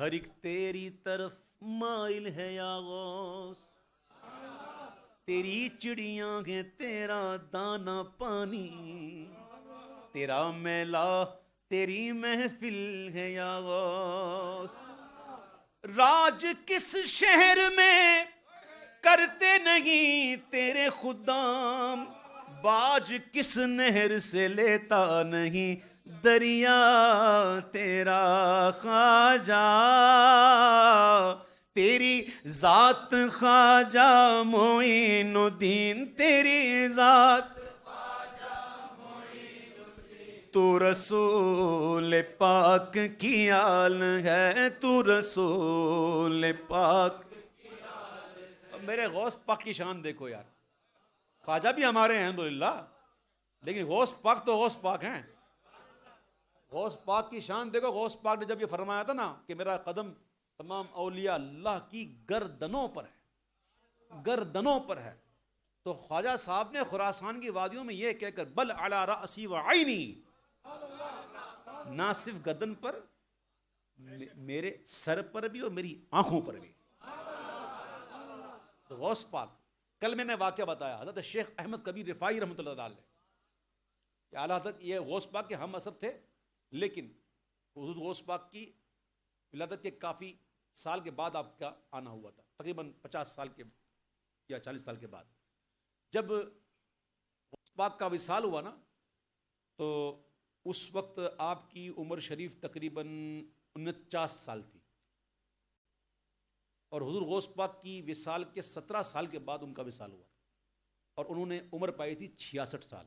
ہر ایک تیری طرف مائل ہے یا غوث، تیری چڑیاں ہیں تیرا دانا پانی، تیرا میلہ تیری محفل ہے یا غوث۔ راج کس شہر میں کرتے نہیں تیرے خدام، باج کس نہر سے لیتا نہیں دریا تیرا خواجہ، تیری ذات خواجہ معین الدین، تیری ذات تو رسول پاک کی آل ہے، تو رسول پاک۔ میرے غوث پاک کی شان دیکھو یار، خواجہ بھی ہمارے ہیں الحمدللہ، لیکن غوث پاک تو غوث پاک ہیں۔ غوث پاک کی شان دیکھو۔ غوث پاک نے جب یہ فرمایا تھا نا کہ میرا قدم تمام اولیاء اللہ کی گردنوں پر ہے، گردنوں پر ہے، تو خواجہ صاحب نے خراسان کی وادیوں میں یہ کہہ کر بل علی رأسی وعینی، نہ صرف گردن پر، میرے سر پر بھی اور میری آنکھوں پر بھی۔ تو غوث پاک، کل میں نے واقعہ بتایا حضرت شیخ احمد کبیر رفاعی رحمۃ اللہ علیہ کہ اعلیٰ حضرت یہ غوث پاک کے ہم اثر تھے، لیکن حضور غوث پاک کی ولادت کے کافی سال کے بعد آپ کا آنا ہوا تھا، تقریباً 50 سال کے یا 40 سال کے بعد۔ جب غوث پاک کا وصال ہوا نا تو اس وقت آپ کی عمر شریف تقریباً 49 سال تھی، اور حضور غوث پاک کی وصال کے 17 سال کے بعد ان کا وصال ہوا، اور انہوں نے عمر پائی تھی 66 سال۔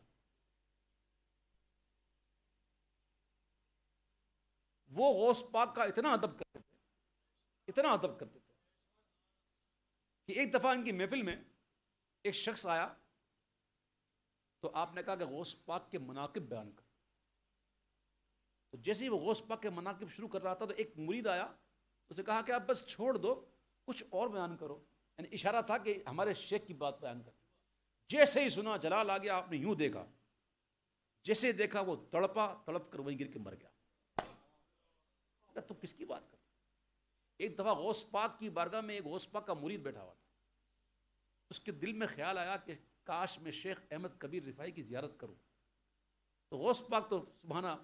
وہ غوث پاک کا اتنا ادب کرتے تھے، اتنا ادب کرتے تھے کہ ایک دفعہ ان کی محفل میں ایک شخص آیا تو آپ نے کہا کہ غوث پاک کے مناقب بیان کر۔ تو جیسے ہی وہ غوث پاک کے مناقب شروع کر رہا تھا تو ایک مرید آیا، اس نے کہا کہ آپ بس چھوڑ دو، کچھ اور بیان کرو، یعنی اشارہ تھا کہ ہمارے شیخ کی بات بیان کر۔ جیسے ہی سنا جلال آ گیا، آپ نے یوں دیکھا، جیسے دیکھا وہ تڑپا، تڑپ کر وہیں گر کے مر گیا۔ تو کس کی بات کر؟ ایک دفعہ غوث پاک کی بارگاہ میں ایک غوث پاک کا مرید بیٹھا ہوا تھا، اس کے دل میں خیال آیا کہ کاش میں شیخ احمد کبیر رفاعی کی زیارت کروں۔ تو غوث پاک تو سبحانہ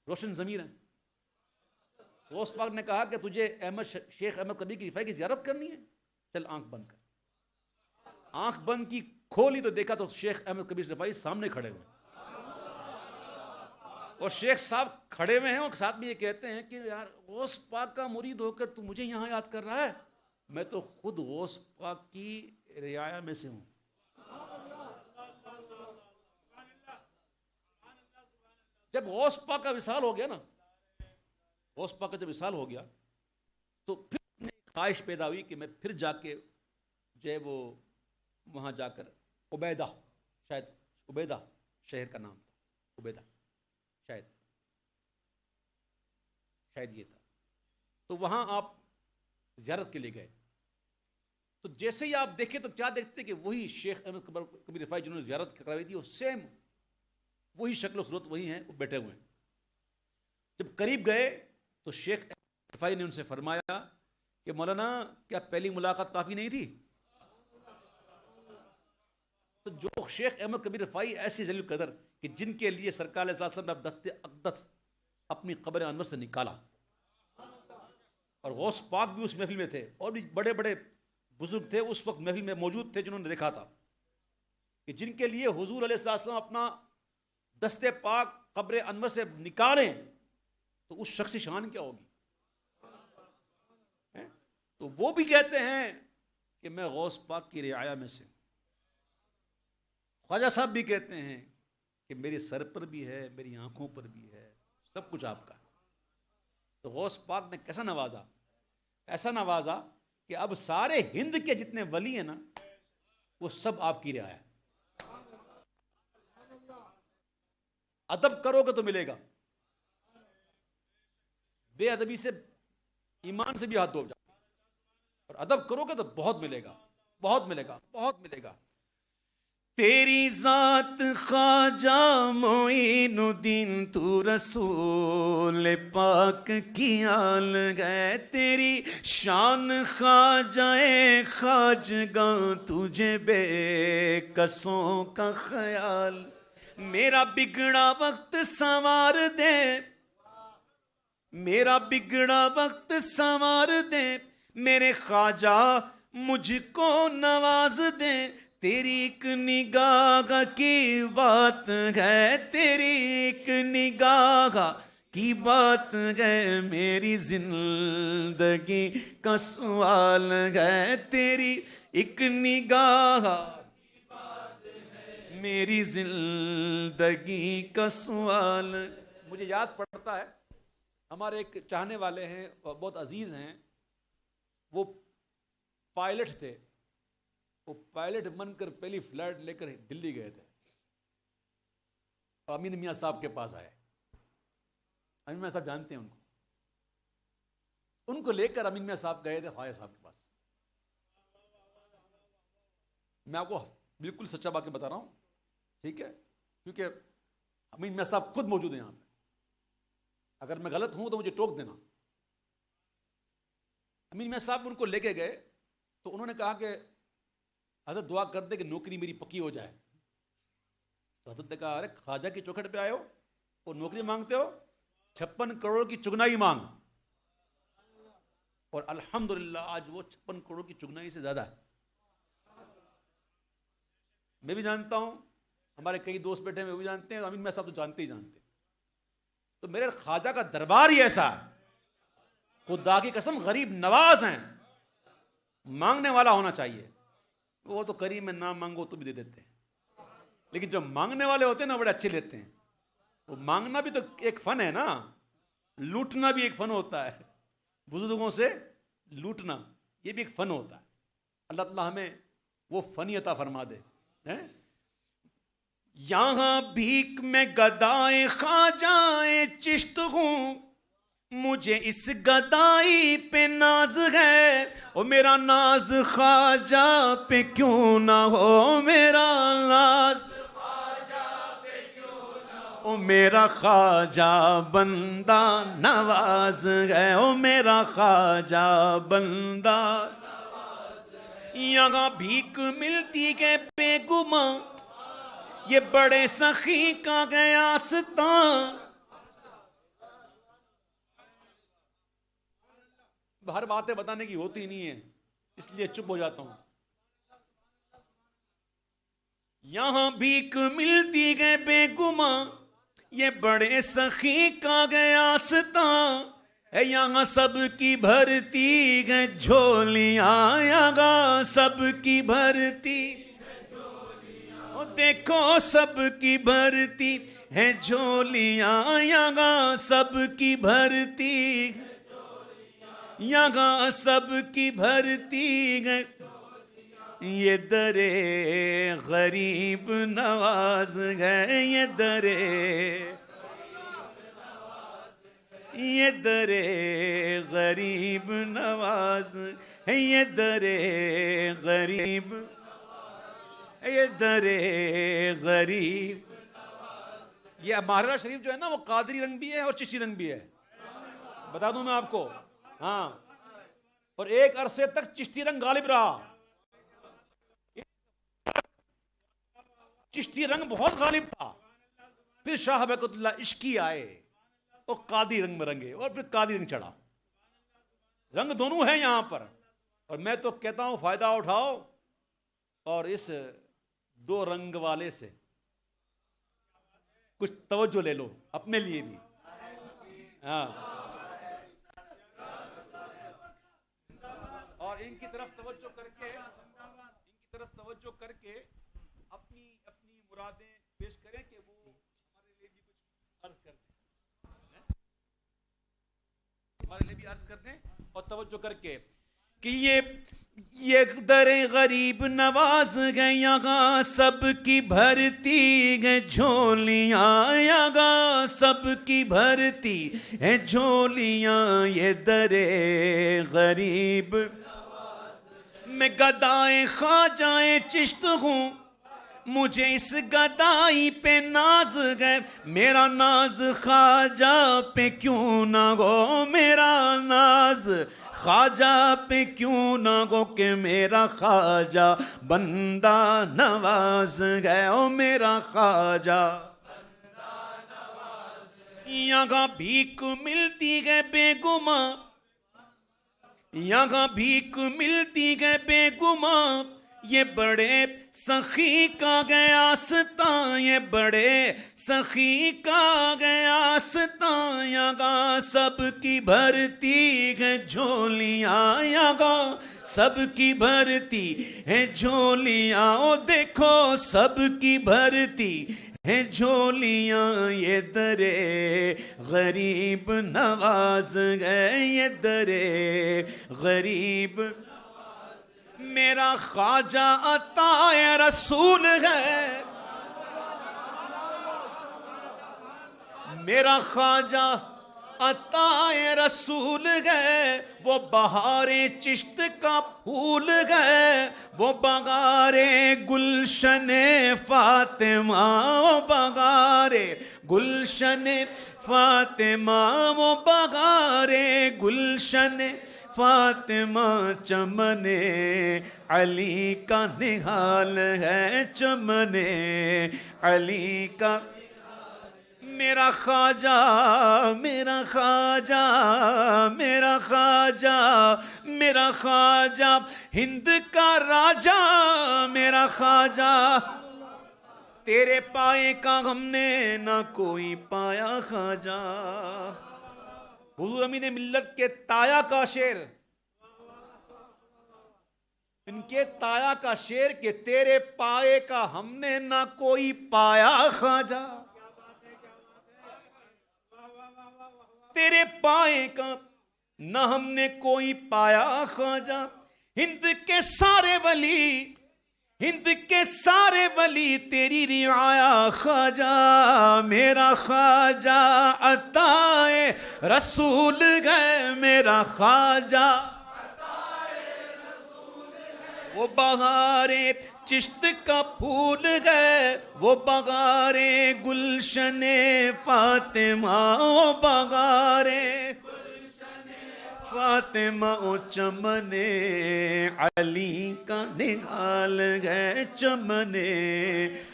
روشن ضمیر ہیں، غوث پاک نے کہا کہ تجھے شیخ احمد کبیر کی رفاعی کی زیارت کرنی ہے، چل آنکھ بند کر۔ آنکھ بند کی، کھولی تو دیکھا تو شیخ احمد کبیر رفاعی سامنے کھڑے ہوئے، اور شیخ صاحب کھڑے ہوئے ہیں اور ساتھ میں یہ کہتے ہیں کہ یار غوث پاک کا مرید ہو کر تو مجھے یہاں یاد کر رہا ہے، میں تو خود غوث پاک کی رعایا میں سے ہوں۔ جب غوث پاک کا وصال ہو گیا نا، غوث پاک کا جب وصال ہو گیا تو پھر خواہش پیدا ہوئی کہ میں پھر جا کے جو ہے وہ وہاں جا کر عبیدہ، شاید عبیدہ شہر کا نام تھا، عبیدہ شاید یہ تھا، تو وہاں آپ زیارت کے لیے گئے۔ تو جیسے ہی آپ دیکھیں تو کیا دیکھتے کہ وہی شیخ احمد کبیر رفاعی جنہوں نے زیارت کروائی تھی، وہ سیم وہی شکل و صورت وہی ہیں، وہ بیٹھے ہوئے ہیں۔ جب قریب گئے تو شیخ احمد رفاعی نے ان سے فرمایا کہ مولانا کیا پہلی ملاقات کافی نہیں تھی؟ تو جو شیخ احمد کبیر رفاعی ایسی ذلیل قدر کہ جن کے لیے سرکار علیہ السلام نے دست اقدس اپنی قبر انور سے نکالا، اور غوث پاک بھی اس محفل میں تھے، اور بھی بڑے بڑے بزرگ تھے اس وقت محفل میں موجود تھے جنہوں نے دیکھا تھا کہ جن کے لیے حضور علیہ السلام اپنا دست پاک قبر انور سے نکالیں تو اس شخص کی شان کیا ہوگی؟ تو وہ بھی کہتے ہیں کہ میں غوث پاک کی رعایا میں سے۔ خواجہ صاحب بھی کہتے ہیں کہ میرے سر پر بھی ہے، میری آنکھوں پر بھی ہے، سب کچھ آپ کا۔ تو غوث پاک نے کیسا نوازا، ایسا نوازا کہ اب سارے ہند کے جتنے ولی ہیں نا وہ سب آپ کی رعایا۔ ادب کرو گے تو ملے گا، بے ادبی سے ایمان سے بھی ہاتھ دھو جاؤ، اور ادب کرو گے تو بہت ملے گا، بہت ملے گا، بہت ملے گا۔ تیری ذات خواجہ معین الدین، تو رسول پاک کی آل ہے، تیری شان خواجہ خواجگاں، تجھے بے کسوں کا خیال، میرا بگڑا وقت سنوار دے، میرا بگڑا وقت سنوار دے، میرے خواجہ مجھ کو نواز دے، تیری ایک نگاہ کی بات ہے، تیری ایک نگاہ کی بات ہے، میری زندگی کا سوال ہے، تیری ایک نگاہ میری زندگی کا سوال۔ مجھے یاد پڑتا ہے، ہمارے ایک چاہنے والے ہیں اور بہت عزیز ہیں، وہ پائلٹ تھے، وہ پائلٹ بن کر پہلی فلائٹ لے کر دلی گئے تھے، امین میاں صاحب کے پاس آئے، امین میاں صاحب جانتے ہیں ان کو لے کر امین میاں صاحب گئے تھے خواجہ صاحب کے پاس۔ میں آپ کو بالکل سچا بات بتا رہا ہوں، ٹھیک ہے، کیونکہ امین میاں صاحب خود موجود ہیں یہاں پہ، اگر میں غلط ہوں تو مجھے ٹوک دینا۔ امین میاں صاحب ان کو لے کے گئے تو انہوں نے کہا کہ حضرت دعا کر دے کہ نوکری میری پکی ہو جائے، تو حضرت نے کہا ارے خواجہ کی چوکھٹ پہ آئے ہو اور نوکری مانگتے ہو، 56 کروڑ کی چگنائی مانگ، اور الحمدللہ آج وہ 56 کروڑ کی چگنائی سے زیادہ ہے۔ میں بھی جانتا ہوں، ہمارے کئی دوست بیٹھے ہیں وہ بھی جانتے ہیں، امین میاں صاحب تو جانتے ہی جانتے ہیں۔ تو میرے خواجہ کا دربار ہی ایسا ہے، خدا کی قسم غریب نواز ہیں، مانگنے والا ہونا چاہیے۔ وہ تو کریم میں نہ مانگو تو بھی دے دیتے ہیں، لیکن جب مانگنے والے ہوتے ہیں نا بڑے اچھے لیتے ہیں۔ وہ مانگنا بھی تو ایک فن ہے نا، لوٹنا بھی ایک فن ہوتا ہے، بزرگوں سے لوٹنا یہ بھی ایک فن ہوتا ہے۔ اللہ تعالیٰ ہمیں وہ فنی عطا فرما دے۔ یہاں بھیک میں گدائے خواجہ چشت ہوں، مجھے اس گدائی پہ ناز ہے، اور میرا ناز خواجہ پہ کیوں نہ ہو، میرا ناز خواجہ پہ کیوں نہ ہو، میرا خواجہ بندہ نواز ہے، او میرا خواجہ بندہ نواز ہے۔ یہاں بھیک ملتی ہے بے گماں، یہ بڑے سخی کا گیا آستاں، ہر باتیں بتانے کی ہوتی نہیں ہے اس لیے چپ ہو جاتا ہوں۔ یہاں بھیک ملتی ہے بے گماں، یہ بڑے سخی کا گیا آستاں، ہے یہاں سب کی بھرتی ہے جھولیاں، یہاں سب کی بھرتی، دیکھو سب کی بھرتی ہے جھولیاں، یہاں سب کی بھرتی، یہاں سب کی بھرتی ہے، یہ درے غریب نواز ہے، یہ درے، یہ درے غریب نواز ہے، یہ درے غریب، یہ درے غریب۔ یہ مہارا شریف جو ہے نا وہ قادری رنگ بھی ہے اور چشتی رنگ بھی ہے، بتا دوں میں آپ کو، ہاں، اور ایک عرصے تک چشتی رنگ غالب رہا، چشتی رنگ بہت غالب تھا، پھر شاہ برکت اللہ عشقی آئے اور قادری رنگ میں رنگے، اور پھر قادری رنگ چڑھا۔ رنگ دونوں ہیں یہاں پر، اور میں تو کہتا ہوں فائدہ اٹھاؤ اور اس دو رنگ والے سے کچھ توجہ لے لو اپنے لیے بھی، ہاں، اور ان کی طرف توجہ کر کے اپنی مرادیں پیش کریں کہ وہ ہمارے لیے بھی کچھ عرض کر دیں، ہمارے لیے بھی عرض کر دیں، اور توجہ کر کے کہ یہ در غریب نواز ہے، یہاں سب کی بھرتی ہے جھولیاں، یہاں سب کی بھرتی ہے جھولیاں، یہ در غریب میں گدائے خواجہ چشت ہوں، مجھے اس گدائی پہ ناز ہے، میرا ناز خواجہ پہ کیوں نہ ہو، میرا ناز خواجہ پہ کیوں نہ ہو کہ میرا خواجہ بندہ نواز ہے، او میرا خواجہ یہاں بھیک ملتی ہے بے گماں، یہاں بھیک ملتی ہے بے گماں، یہ بڑے سخی کا گیا آستاں، یہ بڑے سخی کا گیا آستاں، یہاں سب کی بھرتی ہے جھولیاں، یہاں سب کی بھرتی ہے جھولیاں، او دیکھو سب کی بھرتی ہے جھولیاں، یہ درے غریب نواز ہے، یہ درے غریب میرا خواجہ عطا رسول ہے، میرا خواجہ عطا رسول ہے، وہ بہار چشت کا پھول ہے، وہ بہار گلشن فاطمہ، وہ بہار گلشن فاطمہ، وہ بہار گلشن فاطمہ، چمن علی کا نہال ہے، چمن علی کا میرا خواجہ، میرا خواجہ، میرا خواجہ، میرا خواجہ ہند کا راجہ، میرا خواجہ تیرے پائے کا ہم نے نہ کوئی پایا خواجہ۔ حضور امین ملت کے تایا کا شعر، ان کے تایا کا شعر کہ تیرے پائے کا ہم نے نہ کوئی پایا خواجہ، تیرے پائے کا نہ ہم نے کوئی پایا خواجہ، ہند کے سارے ولی، ہند کے سارے ولی تیری رعایا خواجہ، میرا خواجہ عطا رسول ہے، میرا خواجہ وہ بہار چشت کا پھول ہے، وہ بہار گلشن فاطمہ، وہ بہار فاطمہ، او چمن علی کا نگال ہے، چمن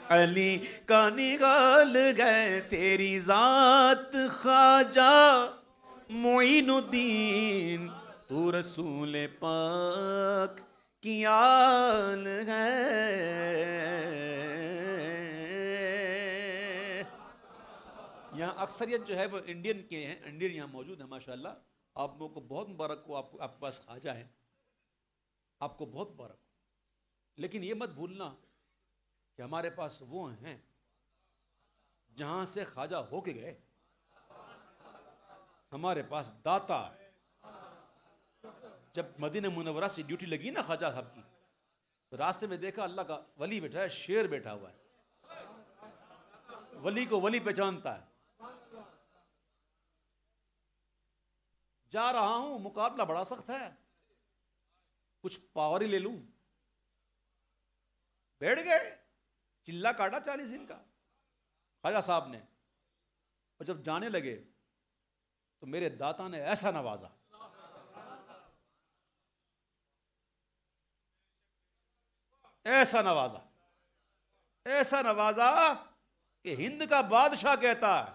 علی کا نگال ہے، تیری ذات خواجہ معین الدین، تو رسول پاک کی آل ہے۔ یہاں اکثریت جو ہے وہ انڈین کے ہیں، انڈین یہاں موجود ہیں ماشاءاللہ، آپ لوگوں کو بہت مبارک ہو، آپ کے پاس خواجہ ہیں، آپ کو بہت مبارک ہو، لیکن یہ مت بھولنا کہ ہمارے پاس وہ ہیں جہاں سے خواجہ ہو کے گئے، ہمارے پاس داتا ہے۔ جب مدینہ منورہ سے ڈیوٹی لگی نا خواجہ صاحب کی، تو راستے میں دیکھا اللہ کا ولی بیٹھا ہے، شیر بیٹھا ہوا ہے، ولی کو ولی پہچانتا ہے، جا رہا ہوں مقابلہ بڑا سخت ہے، کچھ پاور ہی لے لوں، بیٹھ گئے، چلا کاٹا 40 دن کا خواجہ صاحب نے، اور جب جانے لگے تو میرے داتا نے ایسا نوازا، ایسا نوازا، ایسا نوازا کہ ہند کا بادشاہ کہتا ہے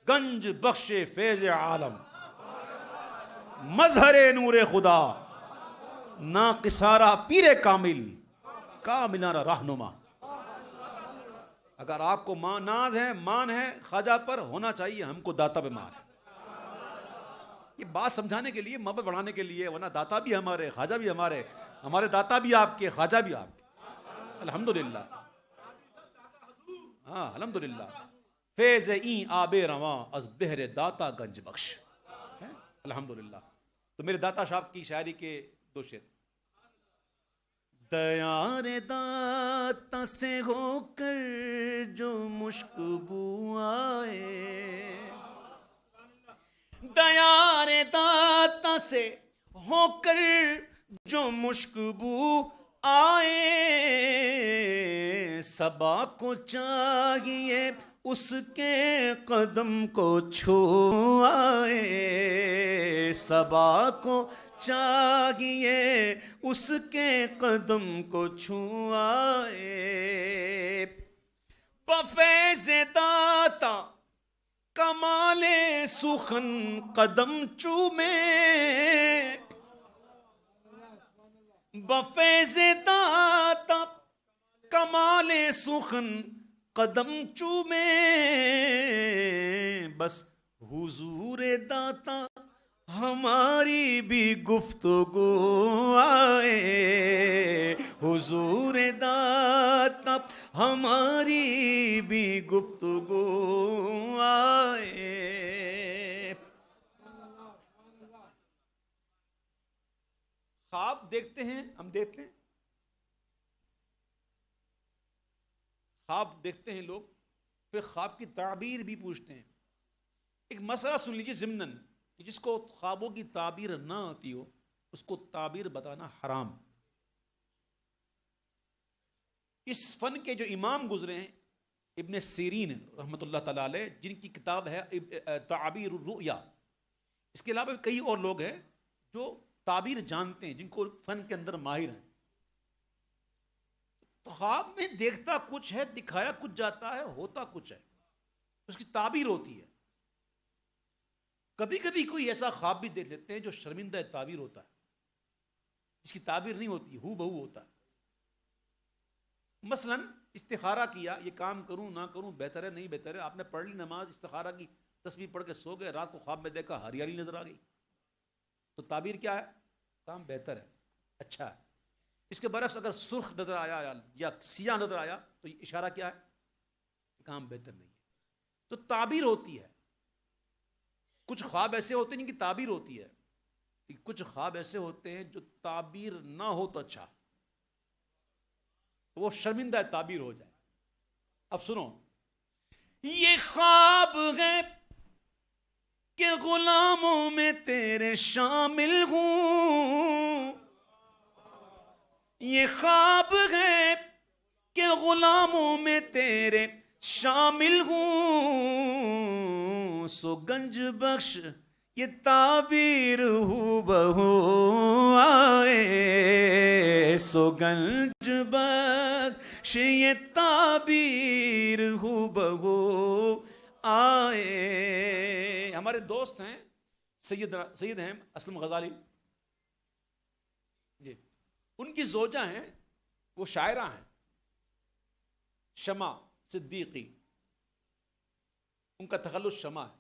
گنج بخش فیض عالم، مظہر نور خدا، ناقصارہ پیر کامل، کاملانہ رہنما۔ اگر آپ کو ناز ہے، مان ہے خواجہ پر، ہونا چاہیے ہم کو داتا پہ مان ہے۔ یہ بات سمجھانے کے لیے، محبت بڑھانے کے لیے، ورنہ داتا بھی ہمارے، خواجہ بھی ہمارے، ہمارے داتا بھی آپ کے، خواجہ بھی آپ کے، الحمدللہ، ہاں الحمدللہ۔ فیض این آب رواں از بہر داتا گنج بخش، الحمدللہ۔ تو میرے داتا صاحب کی شاعری کے 2 شعر۔ دیار داتا سے ہو کر جو مشک بو آئے، دیار داتا سے ہو کر جو مشک بو آئے صبا کو چاہیے اس کے قدم کو چھو آئے، صبا کو چاہیے اس کے قدم کو چھو آئے، بفیض داتا کمال سخن قدم چومے، بفیض داتا کمال سخن قدم چومے، بس حضور داتا ہماری بھی گفتگو آئے، حضور داتا ہماری بھی گفتگو آئے۔ خواب دیکھتے ہیں ہم، دیکھتے ہیں خواب دیکھتے ہیں لوگ، پھر خواب کی تعبیر بھی پوچھتے ہیں۔ ایک مسئلہ سن لیجیے ضمناً، کہ جس کو خوابوں کی تعبیر نہ آتی ہو اس کو تعبیر بتانا حرام۔ اس فن کے جو امام گزرے ہیں ابن سیرین رحمۃ اللہ تعالی علیہ، جن کی کتاب ہے تعبیر الرؤیا، اس کے علاوہ کئی اور لوگ ہیں جو تعبیر جانتے ہیں، جن کو فن کے اندر ماہر ہیں۔ خواب میں دیکھتا کچھ ہے، دکھایا کچھ جاتا ہے، ہوتا کچھ ہے، اس کی تعبیر ہوتی ہے۔ کبھی کبھی کوئی ایسا خواب بھی دیکھ لیتے ہیں جو شرمندہ تعبیر ہوتا ہے، جس کی تعبیر نہیں ہوتی، ہو بہو ہوتا ہے۔ مثلا استخارہ کیا، یہ کام کروں نہ کروں، بہتر ہے نہیں بہتر ہے، آپ نے پڑھ لی نماز، استخارہ کی تسبیح پڑھ کے سو گئے، رات کو خواب میں دیکھا ہریالی نظر آ گئی، تو تعبیر کیا ہے؟ کام بہتر ہے، اچھا ہے۔ اس کے برعکس اگر سرخ نظر آیا یا سیاہ نظر آیا تو یہ اشارہ کیا ہے؟ کام بہتر نہیں ہے۔ تو تعبیر ہوتی ہے۔ کچھ خواب ایسے ہوتے ہیں جن کی تعبیر ہوتی ہے، کچھ خواب ایسے ہوتے ہیں جو تعبیر نہ ہو تو اچھا، وہ شرمندہ تعبیر ہو جائے۔ اب سنو، یہ خواب ہے کہ غلاموں میں تیرے شامل ہوں، یہ خواب ہے کہ غلاموں میں تیرے شامل ہوں، سو گنج بخش یہ تعبیر ہو بہو آئے، سو گنج بخش یہ تعبیر ہو بہو آئے۔ ہمارے دوست ہیں سید ہیں اسلم غزالی، جی، ان کی زوجہ ہیں، وہ شاعرہ ہیں، شمع صدیقی، ان کا تخلص شمع ہے۔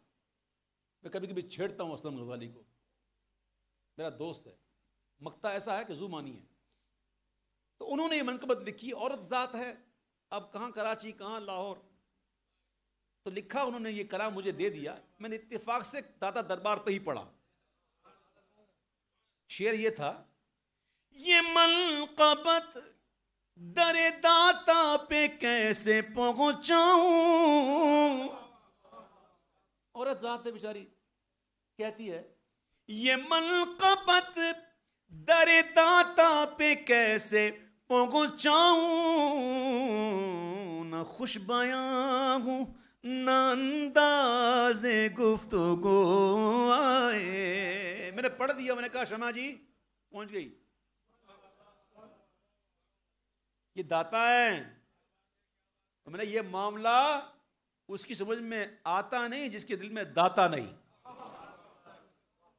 میں کبھی کبھی چھیڑتا ہوں اسلم غزالی کو، میرا دوست ہے، مقطع ایسا ہے کہ زو مانی ہے۔ تو انہوں نے یہ منقبت لکھی، عورت ذات ہے، اب کہاں کراچی کہاں لاہور، تو لکھا انہوں نے، یہ کلام مجھے دے دیا، میں نے اتفاق سے داتا دربار پہ ہی پڑھا۔ شعر یہ تھا، یہ منقبت در داتا پہ کیسے پہنچاؤں، عورت ذات ہے بیچاری، کہتی ہے یہ منقبت در داتا پہ کیسے پہنچاؤں، نہ خوش بیاں ہوں نہ انداز گفتگو آئے۔ میں نے پڑھ دیا، میں نے کہا شمع جی پہنچ گئی، یہ داتا ہے۔ میں نے یہ معاملہ اس کی سمجھ میں آتا نہیں جس کے دل میں داتا نہیں،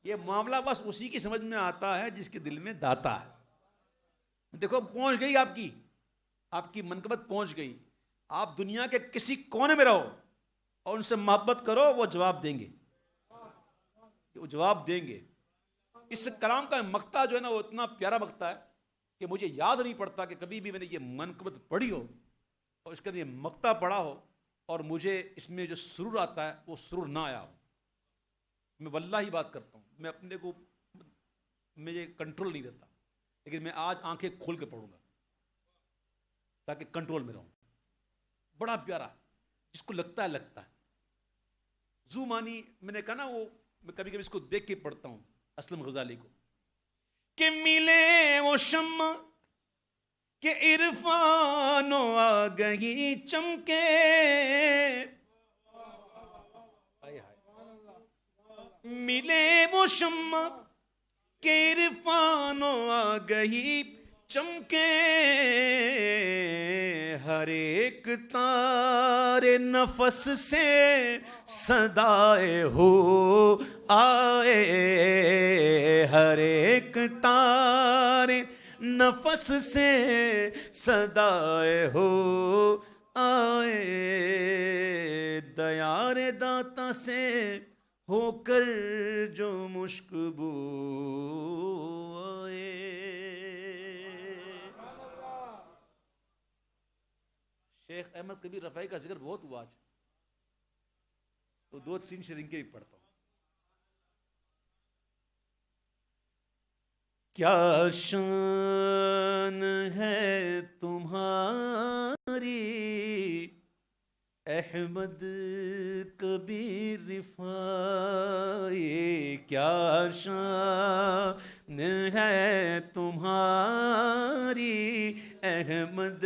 یہ معاملہ بس اسی کی سمجھ میں آتا ہے جس کے دل میں داتا ہے۔ دیکھو پہنچ گئی، آپ کی منقبت پہنچ گئی۔ آپ دنیا کے کسی کونے میں رہو اور ان سے محبت کرو، وہ جواب دیں گے، وہ جواب دیں گے۔ اس کلام کا مقطع جو ہے نا، وہ اتنا پیارا مقطع ہے کہ مجھے یاد نہیں پڑتا کہ کبھی بھی میں نے یہ منقبت پڑھی ہو اور اس کے اندر یہ مقطع پڑھا ہو اور مجھے اس میں جو سرور آتا ہے وہ سرور نہ آیا ہو۔ میں واللہ ہی بات کرتا ہوں، میں اپنے کو مجھے کنٹرول نہیں رہتا، لیکن میں آج آنکھیں کھول کے پڑھوں گا تاکہ کنٹرول میں رہوں۔ بڑا پیارا، جس کو لگتا ہے زو مانی، میں نے کہا نا، وہ میں کبھی کبھی اس کو دیکھ کے پڑھتا ہوں اسلم غزالی کو، کہ ملے وہ شمع کہ عرفان و آگہی چمکے، ملے وہ شمع کہ عرفان و آگہی چمکے، ہر ایک تار نفس سے صدائے ہو آئے، ہر ایک تار نفس سے صدائے ہو آئے، دیار داتا سے ہو کر جو مشک بو آئے۔ شیخ احمد کبیر رفاعی کا ذکر بہت ہوا آج، تو دو تین شعر ان کے بھی پڑھتا ہوں۔ کیا شان ہے تمہاری احمد کبیر رفاعی، کیا شان ہے تمہاری احمد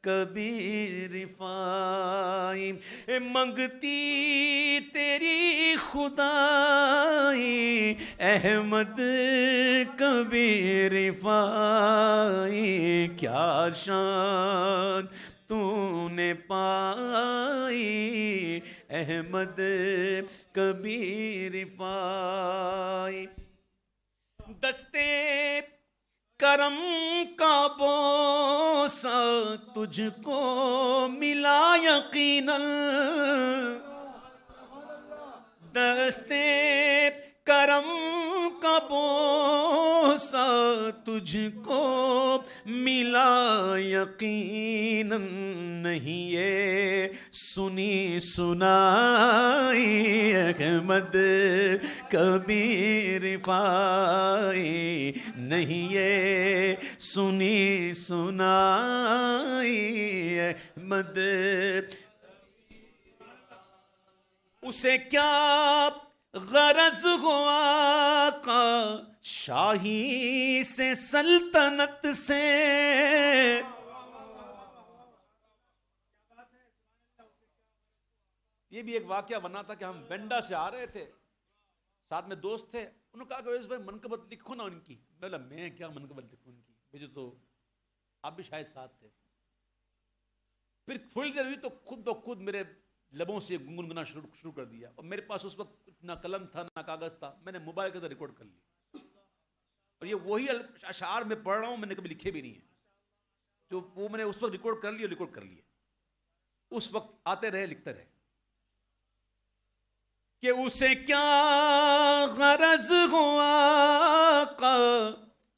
کبیر رفاعی، منگتی تیری خدائی احمد کبیر رفاعی، کیا شان تو نے پائی احمد کبیر رفاعی، دستے کرم کا بوسہ تجھ کو ملا یقیناً، دستے کرم کا بوسہ تجھ کو ملا یقیناً، نہیں یہ سنی سنائی احمد کبیر رفاعی، نہیں یہ سنی سنائی احمد، اسے کیا غرض ہوا آقا شاہی سے سلطنت سے، یہ بھی ایک واقعہ بنا تھا کہ ہم وینڈا سے آ رہے تھے، ساتھ میں دوست تھے، انہوں نے کہا کہ بھائی منقبت لکھو نا ان کی، میں کیا منقبت لکھوں ان کی، مجھے تو آپ بھی شاید ساتھ تھے۔ پھر تھوڑی دیر ہوئی تو خود میرے لبوں سے گنگنانا شروع کر دیا، اور میرے پاس اس وقت نہ قلم تھا نہ کاغذ تھا، میں نے موبائل کے اندر ریکارڈ کر لی، اور یہ وہی اشعار میں پڑھ رہا ہوں، میں نے کبھی لکھے بھی نہیں ہیں، جو وہ میں نے اس وقت ریکارڈ کر لیے، اس وقت آتے رہے لکھتے رہے، کہ اسے کیا غرض ہوا آقا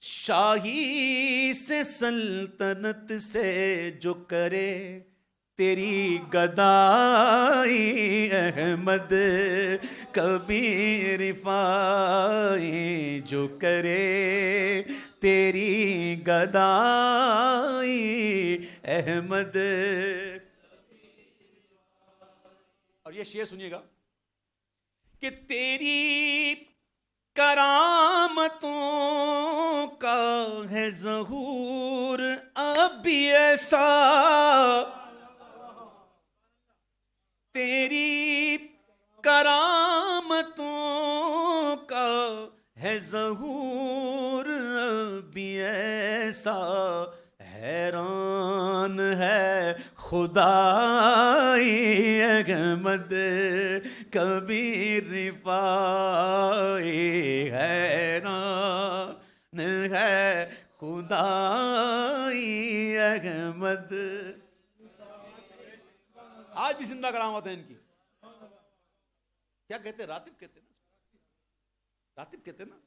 شاہی سے سلطنت سے، جو کرے تیری گدائی احمد کبیر رفاعی، جو کرے تیری گدائی احمد۔ اور یہ شعر سنیے گا کہ تیری کرامتوں کا ہے ظہور اب بھی ایسا، تیری کرامتوں کا ہے ظہور اب بھی ایسا، حیران ہے خدائی احمد کبیر رفاعی، حیران ہے خدائی احمد۔ آج بھی زندہ کرامت ہے ان کی، کیا کہتے ہیں، راتب کہتے ہیں نا، راتب کہتے ہیں نا،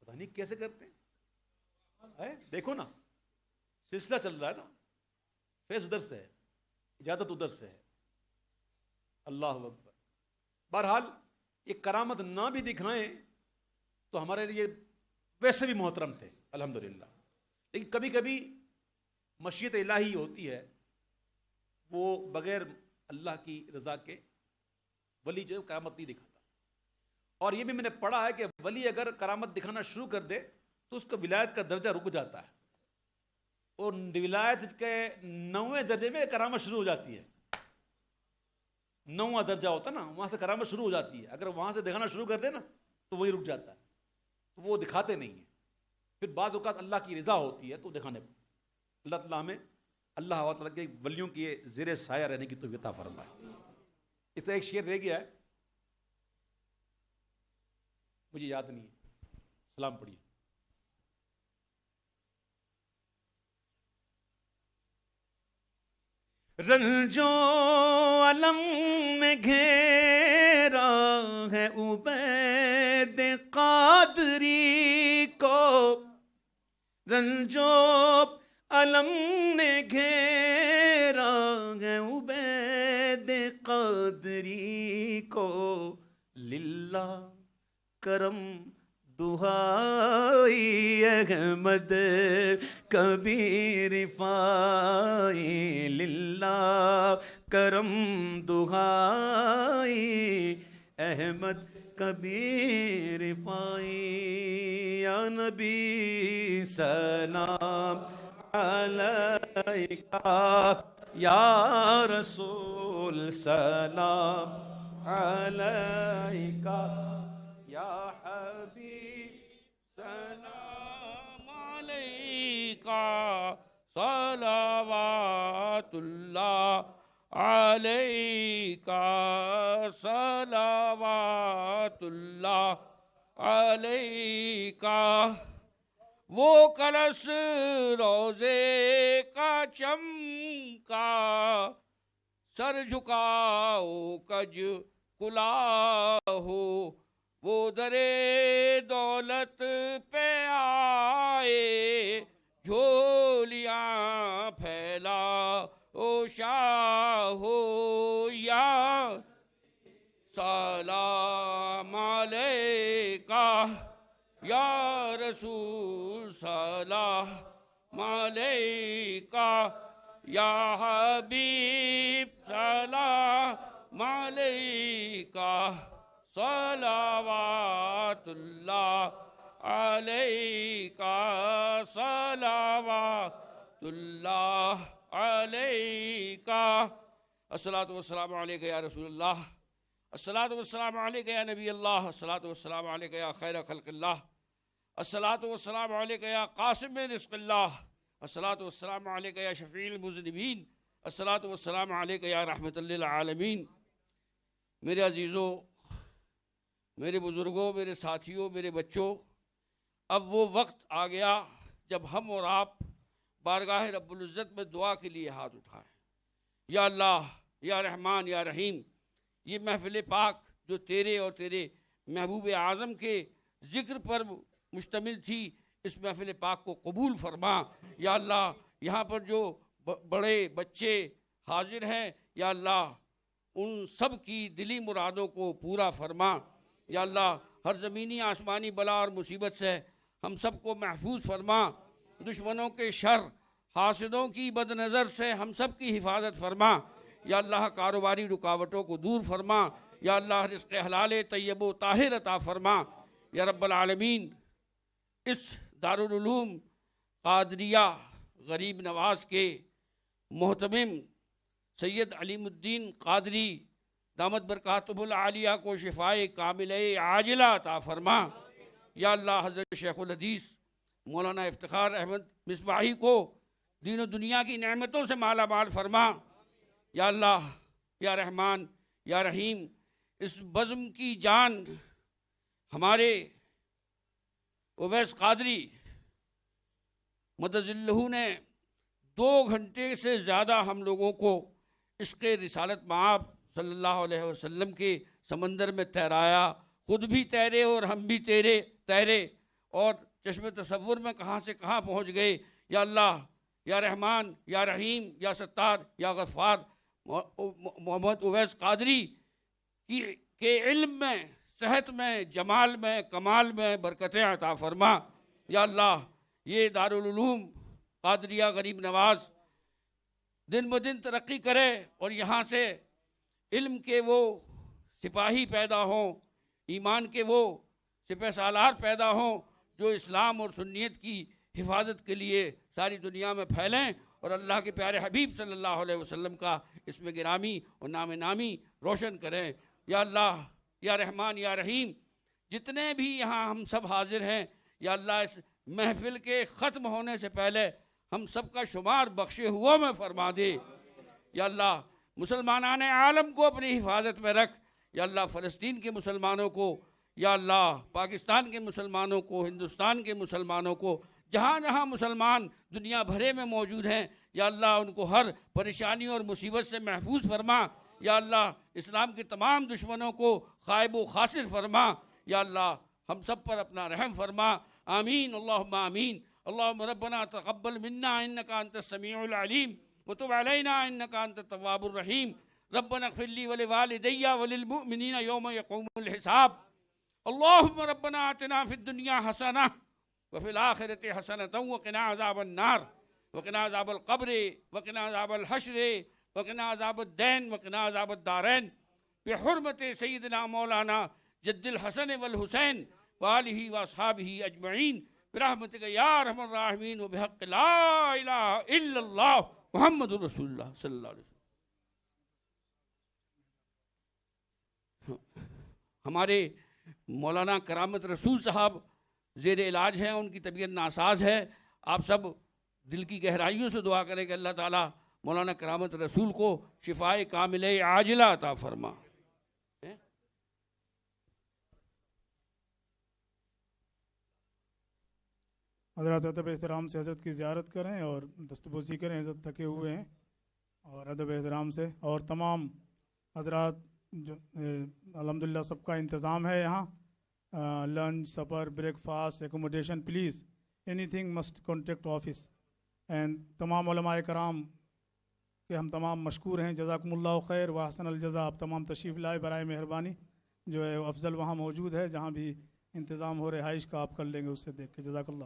پتہ نہیں کیسے کرتے ہیں، دیکھو نا سلسلہ چل رہا ہے نا، فیض ادھر سے ہے، اجازت ادھر سے ہے، اللہ اکبر۔ بہرحال یہ کرامت نہ بھی دکھائیں تو ہمارے لیے ویسے بھی محترم تھے الحمدللہ، لیکن کبھی کبھی مشیت الہی ہوتی ہے، وہ بغیر اللہ کی رضا کے ولی جو کرامت نہیں دکھاتا، اور یہ بھی میں نے پڑھا ہے کہ ولی اگر کرامت دکھانا شروع کر دے تو اس کا ولایت کا درجہ رک جاتا ہے، اور ولایت کے 9ویں درجے میں کرامت شروع ہو جاتی ہے. 9واں درجہ ہوتا ہے نا، وہاں سے کرامت شروع ہو جاتی ہے. اگر وہاں سے دکھانا شروع کر دے نا تو وہی رک جاتا ہے، تو وہ دکھاتے نہیں ہیں. پھر بعض اوقات اللہ کی رضا ہوتی ہے تو دکھانے پر. اللہ تعالیٰ ہمیں اللہ تعالیٰ کے ولیوں کی زیر سایہ رہنے کی توفیق عطا فرمائے. اس سے ایک شعر رہ گیا ہے، مجھے یاد نہیں ہے. سلام پڑھیے. رنجو علم میں گھیرا ہے عبید قادری کو، رنجو علم نے گھیرا ہے عبید قادری کو. للہ کرم دہائی احمد کبیر رفائی، للہ کرم دہائی احمد کبیر رفائی. یا نبی سلام علیکہ، یا رسول سلام علیکہ، یا حبیب سلام علیکہ، صلوات اللہ علیکہ، صلوات اللہ علیکہ. وہ کلش روزے کا چمکا، سر جھکاؤ کج کلا ہو. وہ درے دولت پہ آئے، جھولیاں پھیلا او شاہو. یا سلام علیکہ، یا رسول سلام علیکہ، یا حبیب سلام علیکہ، صلوات اللہ علیکہ، صلوات اللہ علیکہ. الصلاۃ والسلام علیکہ یا رسول اللہ، الصلاۃ والسلام علیکہ یا نبی اللہ، الصلاۃ والسلام علیکہ یا خیر خلق اللہ، الصلاۃ والسلام علیکہ یا قاسم رزق اللہ، الصلاۃ والسلام علیکہ یا شفیع المذنبین، الصلاۃ والسلام علیکہ یا رحمۃ للعالمین. میرے عزیزوں، میرے بزرگوں، میرے ساتھیوں، میرے بچوں، اب وہ وقت آ گیا جب ہم اور آپ بارگاہ رب العزت میں دعا کے لیے ہاتھ اٹھائیں. یا اللہ، یا رحمان، یا رحیم، یہ محفل پاک جو تیرے اور تیرے محبوب اعظم کے ذکر پر مشتمل تھی، اس محفل پاک کو قبول فرما. یا اللہ، یہاں پر جو بڑے بچے حاضر ہیں، یا اللہ ان سب کی دلی مرادوں کو پورا فرما. یا اللہ، ہر زمینی آسمانی بلا اور مصیبت سے ہم سب کو محفوظ فرما. دشمنوں کے شر، حاسدوں کی بد نظر سے ہم سب کی حفاظت فرما. یا اللہ، کاروباری رکاوٹوں کو دور فرما. یا اللہ، رزق حلال طیب و طاہر عطا فرما. یا رب العالمین، اس دارالعلوم قادریہ غریب نواز کے محتمم سید علیم الدین قادری دامت برکاتہ العالیہ کو شفائے کاملہ عاجلہ عطا فرما. یا اللہ، حضرت شیخ الحدیث مولانا افتخار احمد مصباحی کو دین و دنیا کی نعمتوں سے مالا مال فرما. یا اللہ، یا رحمان، یا رحیم، اس بزم کی جان ہمارے اویس قادری مدظلہ نے 2 گھنٹے سے زیادہ ہم لوگوں کو عشق رسالت مآب صلی اللہ علیہ وسلم کے سمندر میں تیرایا. خود بھی تیرے اور ہم بھی تیرے اور چشم تصور میں کہاں سے کہاں پہنچ گئے. یا اللہ، یا رحمان، یا رحیم، یا ستار، یا غفار، محمد اویس قادری کے علم میں، صحت میں، جمال میں، کمال میں برکتیں عطا فرما. یا اللہ، یہ دارالعلوم قادریہ غریب نواز دن بدن ترقی کرے اور یہاں سے علم کے وہ سپاہی پیدا ہوں، ایمان کے وہ سپہ سالار پیدا ہوں جو اسلام اور سنیت کی حفاظت کے لیے ساری دنیا میں پھیلیں اور اللہ کے پیارے حبیب صلی اللہ علیہ وسلم کا اسم گرامی اور نام نامی روشن کریں۔ یا اللہ، یا رحمان، یا رحیم، جتنے بھی یہاں ہم سب حاضر ہیں، یا اللہ اس محفل کے ختم ہونے سے پہلے ہم سب کا شمار بخشے ہوا میں فرما دے۔ یا اللہ مسلمانان عالم کو اپنی حفاظت میں رکھ۔ یا اللہ فلسطین کے مسلمانوں کو، یا اللہ پاکستان کے مسلمانوں کو، ہندوستان کے مسلمانوں کو، جہاں جہاں مسلمان دنیا بھرے میں موجود ہیں، یا اللہ ان کو ہر پریشانی اور مصیبت سے محفوظ فرما۔ یا اللہ اسلام کے تمام دشمنوں کو غائب و خاسر فرما۔ یا اللہ ہم سب پر اپنا رحم فرما۔ آمین اللہم آمین۔ اللہم ربنا تقبل منا انکا انت السمیع العلیم وتب علینا انکا انت التواب الرحیم۔ ربنا اغفر لی ولوالدی وللمؤمنین یوم یقوم الحساب۔ اللہم ربنا آتنا فی الدنیا حسنہ وفی الآخرۃ حسنۃ وقنا عذاب النار وقنا عذاب القبر وقنا عذاب الحشر وقنا عذاب الدین وقنا عذاب الدارین بحرمت سیدنا مولانا جد الحسن والحسین وآلہ واصحابہ اجمعین برحمتک یا ارحم الراحمین وبحق لا الہ الا اللہ محمد رسول اللہ صلی اللہ علیہ وسلم۔ ہمارے مولانا کرامت رسول صاحب زیر علاج ہیں، ان کی طبیعت ناساز ہے۔ آپ سب دل کی گہرائیوں سے دعا کریں کہ اللہ تعالیٰ مولانا کرامت رسول کو شفائے کاملہ عاجلہ عطا فرما۔ حضرات ادب احترام سے حضرت کی زیارت کریں اور دستبوسی کریں، حضرت تھکے ہوئے ہیں، اور ادب احترام سے، اور تمام حضرات جو الحمدللہ سب کا انتظام ہے یہاں، lunch, supper, breakfast, accommodation, please anything must contact office and تمام علماء کرام کہ ہم تمام مشکور ہیں، جزاکم اللہ خیر و احسن الجزا۔ آپ تمام تشریف لائے، برائے مہربانی جو ہے افضل وہاں موجود ہے، جہاں بھی انتظام ہو رہائش کا آپ کر لیں گے اس سے دیکھ کے، جزاک اللہ۔